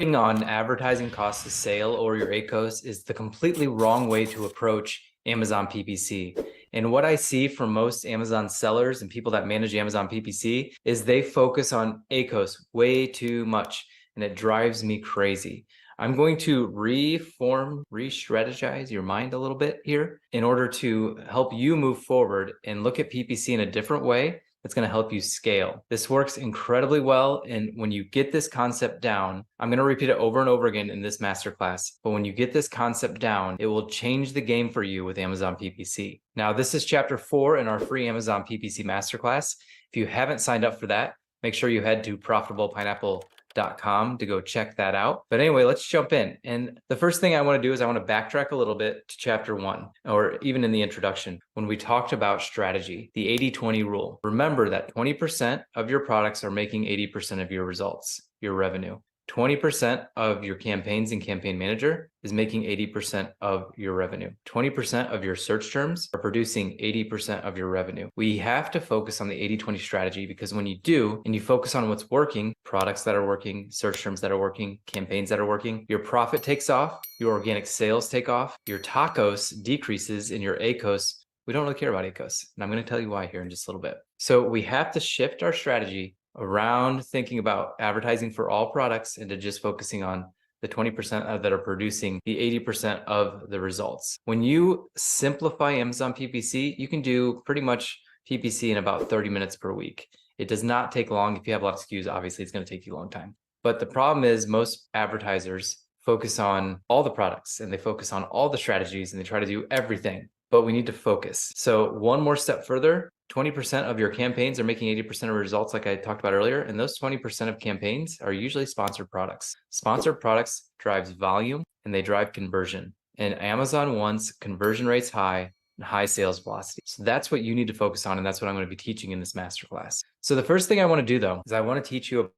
On advertising cost of sale or your ACoS is the completely wrong way to approach Amazon PPC. And what I see from most Amazon sellers and people that manage Amazon PPC is they focus on ACoS way too much, and it drives me crazy. I'm going to re-strategize your mind a little bit here in order to help you move forward and look at PPC in a different way. That's going to help you scale. This works incredibly well. And when you get this concept down, I'm going to repeat it over and over again in this masterclass. But when you get this concept down, it will change the game for you with Amazon PPC. Now, this is chapter 4 in our free Amazon PPC masterclass. If you haven't signed up for that, make sure you head to profitablepineapple.com to go check that out. But anyway, let's jump in. And the first thing I want to do is I want to backtrack a little bit to chapter 1, or even in the introduction, when we talked about strategy, the 80-20 rule. Remember that 20% of your products are making 80% of your results, your revenue. 20% of your campaigns in Campaign Manager is making 80% of your revenue. 20% of your search terms are producing 80% of your revenue. We have to focus on the 80-20 strategy, because when you do, and you focus on what's working, products that are working, search terms that are working, campaigns that are working, your profit takes off, your organic sales take off, your TACoS decreases, in your ACoS, we don't really care about ACoS. And I'm going to tell you why here in just a little bit. So we have to shift our strategy around thinking about advertising for all products into just focusing on the 20% that are producing the 80% of the results. When you simplify Amazon PPC, you can do pretty much PPC in about 30 minutes per week. It does not take long. If you have a lot of SKUs, obviously it's going to take you a long time. But the problem is most advertisers focus on all the products and they focus on all the strategies and they try to do everything. But we need to focus. So one more step further, 20% of your campaigns are making 80% of results, like I talked about earlier. And those 20% of campaigns are usually sponsored products. Sponsored products drives volume and they drive conversion. And Amazon wants conversion rates high and high sales velocity. So that's what you need to focus on. And that's what I'm going to be teaching in this masterclass. So the first thing I want to do, though, is I want to teach you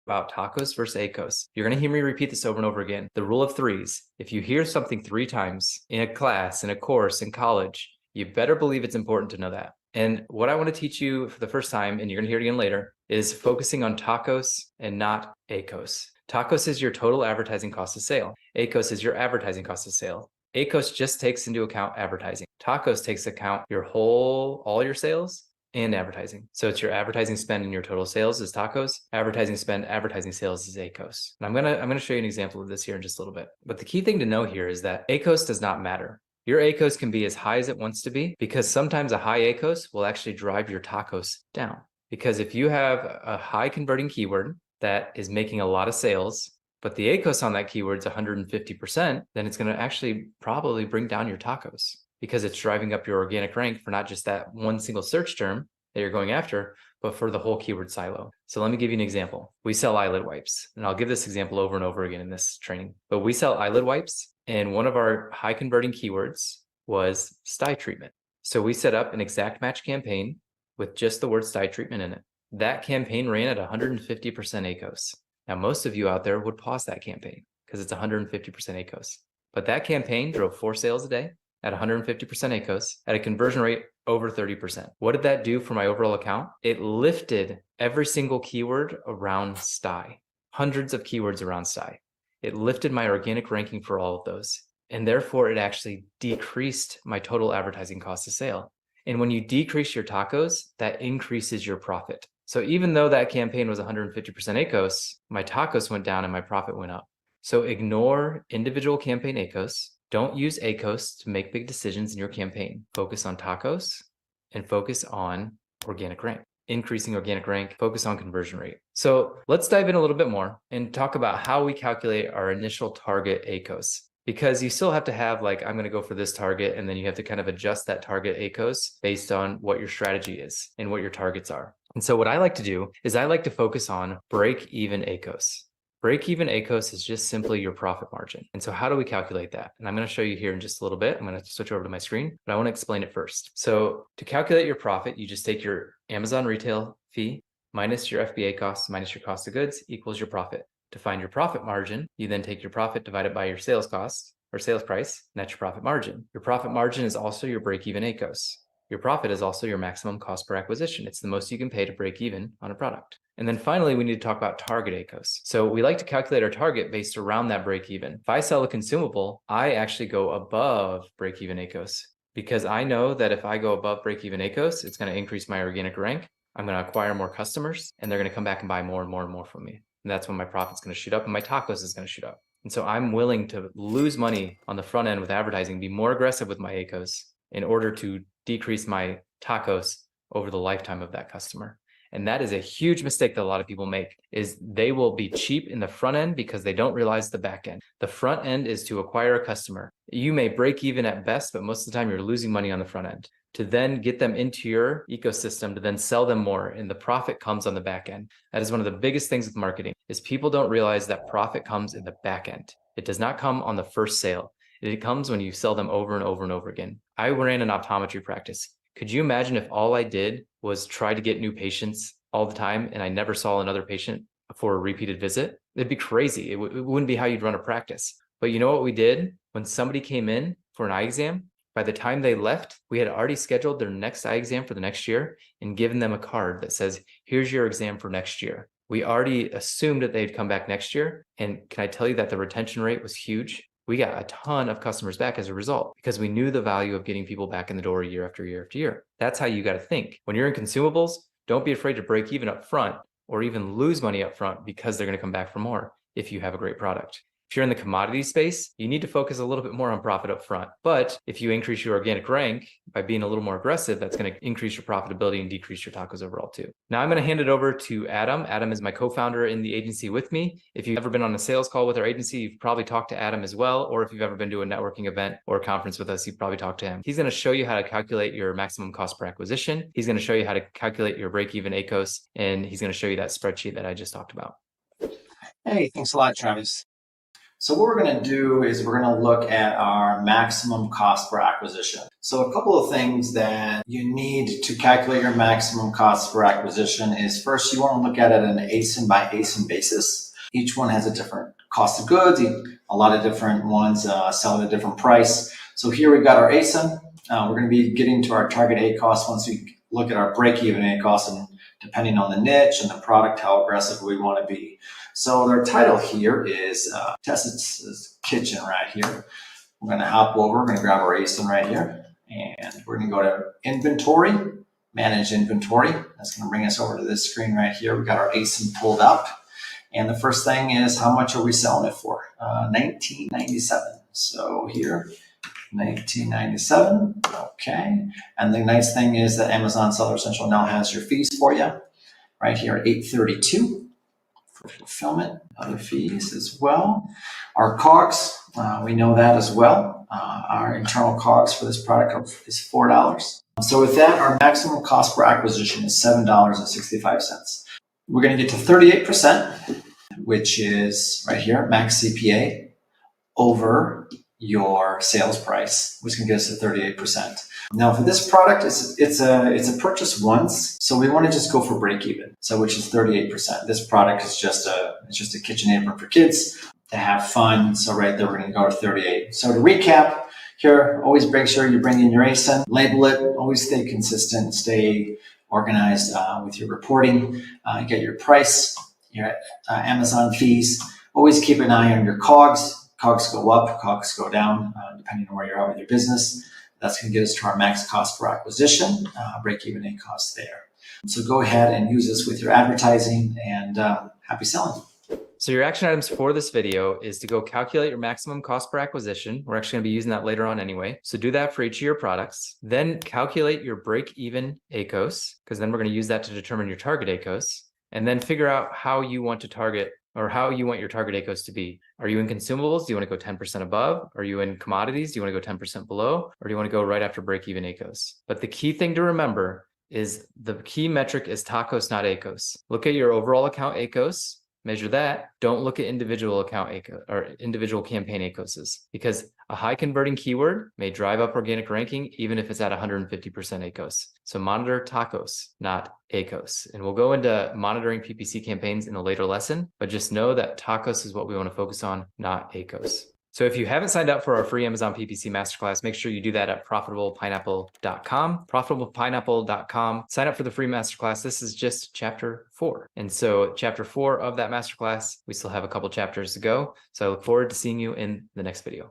about TACoS versus ACoS. You're going to hear me repeat this over and over again. The rule of threes. If you hear something 3 times in a class, in a course, in college, you better believe it's important to know that. And what I want to teach you for the first time, and you're going to hear it again later, is focusing on TACoS and not ACoS. TACoS is your total advertising cost of sale. ACoS is your advertising cost of sale. ACoS just takes into account advertising. TACoS takes account all your sales and advertising. So it's your advertising spend and your total sales is TACoS. Advertising spend, advertising sales is ACoS. And I'm gonna show you an example of this here in just a little bit. But the key thing to know here is that ACoS does not matter. Your ACoS can be as high as it wants to be, because sometimes a high ACoS will actually drive your TACoS down. Because if you have a high converting keyword that is making a lot of sales, but the ACoS on that keyword is 150%, then it's going to actually probably bring down your TACoS, because it's driving up your organic rank for not just that one single search term that you're going after, but for the whole keyword silo. So let me give you an example. We sell eyelid wipes, and I'll give this example over and over again in this training. But we sell eyelid wipes, and one of our high converting keywords was sty treatment. So we set up an exact match campaign with just the word sty treatment in it. That campaign ran at 150% ACoS. Now, most of you out there would pause that campaign because it's 150% ACoS. But that campaign drove 4 sales a day at 150% ACoS at a conversion rate over 30%. What did that do for my overall account? It lifted every single keyword around sty, hundreds of keywords around sty. It lifted my organic ranking for all of those. And therefore, it actually decreased my total advertising cost of sale. And when you decrease your TACoS, that increases your profit. So even though that campaign was 150% ACoS, my TACoS went down and my profit went up. So ignore individual campaign ACoS. Don't use ACoS to make big decisions in your campaign. Focus on TACoS and focus on organic rank. Increasing organic rank, focus on conversion rate. So let's dive in a little bit more and talk about how we calculate our initial target ACoS. Because you still have to have, like, I'm going to go for this target, and then you have to kind of adjust that target ACoS based on what your strategy is and what your targets are. And so what I like to do is I like to focus on break-even ACoS. Break-even ACoS is just simply your profit margin. And so how do we calculate that? And I'm going to show you here in just a little bit. I'm going to switch over to my screen, but I want to explain it first. So to calculate your profit, you just take your Amazon retail fee minus your FBA costs minus your cost of goods equals your profit. To find your profit margin, you then take your profit divided by your sales cost or sales price, and that's your profit margin. Your profit margin is also your break-even ACoS. Your profit is also your maximum cost per acquisition. It's the most you can pay to break even on a product. And then finally, we need to talk about target ACoS. So we like to calculate our target based around that break even. If I sell a consumable, I actually go above break even ACoS, because I know that if I go above break even ACoS, it's going to increase my organic rank. I'm going to acquire more customers, and they're going to come back and buy more and more and more from me. And that's when my profit's going to shoot up and my TACoS is going to shoot up. And so I'm willing to lose money on the front end with advertising, be more aggressive with my ACoS in order to decrease my TACoS over the lifetime of that customer. And that is a huge mistake that a lot of people make, is they will be cheap in the front end because they don't realize the back end. The front end is to acquire a customer. You may break even at best, but most of the time you're losing money on the front end. To then get them into your ecosystem, to then sell them more, and the profit comes on the back end. That is one of the biggest things with marketing, is people don't realize that profit comes in the back end. It does not come on the first sale. It comes when you sell them over and over and over again. I ran an optometry practice. Could you imagine if all I did was try to get new patients all the time and I never saw another patient for a repeated visit? It'd be crazy. It wouldn't be how you'd run a practice. But you know what we did? When somebody came in for an eye exam, by the time they left, we had already scheduled their next eye exam for the next year and given them a card that says, here's your exam for next year. We already assumed that they'd come back next year. And can I tell you that the retention rate was huge? We got a ton of customers back as a result, because we knew the value of getting people back in the door year after year after year. That's how you got to think. When you're in consumables, don't be afraid to break even up front or even lose money up front, because they're going to come back for more if you have a great product. If you're in the commodity space, you need to focus a little bit more on profit up front. But if you increase your organic rank by being a little more aggressive, that's going to increase your profitability and decrease your TACoS overall too. Now I'm going to hand it over to Adam. Adam is my co-founder in the agency with me. If you've ever been on a sales call with our agency, you've probably talked to Adam as well. Or if you've ever been to a networking event or a conference with us, you've probably talked to him. He's going to show you how to calculate your maximum cost per acquisition. He's going to show you how to calculate your break-even ACoS, and he's going to show you that spreadsheet that I just talked about. Hey, thanks a lot, Travis. So what we're going to do is we're going to look at our maximum cost per acquisition. So a couple of things that you need to calculate your maximum cost per acquisition is, first, you want to look at it on an ASIN by ASIN basis. Each one has a different cost of goods. A lot of different ones sell at a different price. So here we've got our ASIN. We're going to be getting to our target ACoS once we look at our break-even ACoS, and depending on the niche and the product, how aggressive we want to be. So their title here is Tessa's Kitchen right here. We're going to hop over. We're going to grab our ASIN right here, and we're going to go to Inventory, Manage Inventory. That's going to bring us over to this screen right here. We got our ASIN pulled up, and the first thing is, how much are we selling it for? $19.97. So here, $19.97. Okay. And the nice thing is that Amazon Seller Central now has your fees for you right here, $8.32 for fulfillment, other fees as well. Our COGS, we know that as well. Our internal COGS for this product is $4. So with that, our maximum cost per acquisition is $7.65. We're going to get to 38%, which is right here, max CPA over your sales price, which can get us to 38%. Now for this product, it's a purchase once, so we want to just go for break even. So which is 38%. This product is just a kitchen apron for kids to have fun. So right there, we're going to go to 38. So to recap here, always make sure you bring in your ASIN, label it, always stay consistent, stay organized with your reporting, get your price, your Amazon fees. Always keep an eye on your COGS. COGS go up, COGS go down, depending on where you're at with your business. That's going to get us to our max cost per acquisition, break-even ACoS there. So go ahead and use this with your advertising, and happy selling. So your action items for this video is to go calculate your maximum cost per acquisition. We're actually going to be using that later on anyway. So do that for each of your products. Then calculate your break-even ACoS, because then we're going to use that to determine your target ACoS. And then figure out how you want to target, or how you want your target ACoS to be. Are you in consumables? Do you want to go 10% above? Are you in commodities? Do you want to go 10% below? Or do you want to go right after break-even ACoS? But the key thing to remember is the key metric is TACoS, not ACoS. Look at your overall account ACoS, measure that. Don't look at individual account ACoS or individual campaign ACoSs, because a high converting keyword may drive up organic ranking even if it's at 150% ACoS. So monitor TACoS, not ACoS. And we'll go into monitoring PPC campaigns in a later lesson, but just know that TACoS is what we want to focus on, not ACoS. So if you haven't signed up for our free Amazon PPC Masterclass, make sure you do that at profitablepineapple.com. Profitablepineapple.com. Sign up for the free Masterclass. This is just chapter 4. And so chapter 4 of that Masterclass, we still have a couple chapters to go. So I look forward to seeing you in the next video.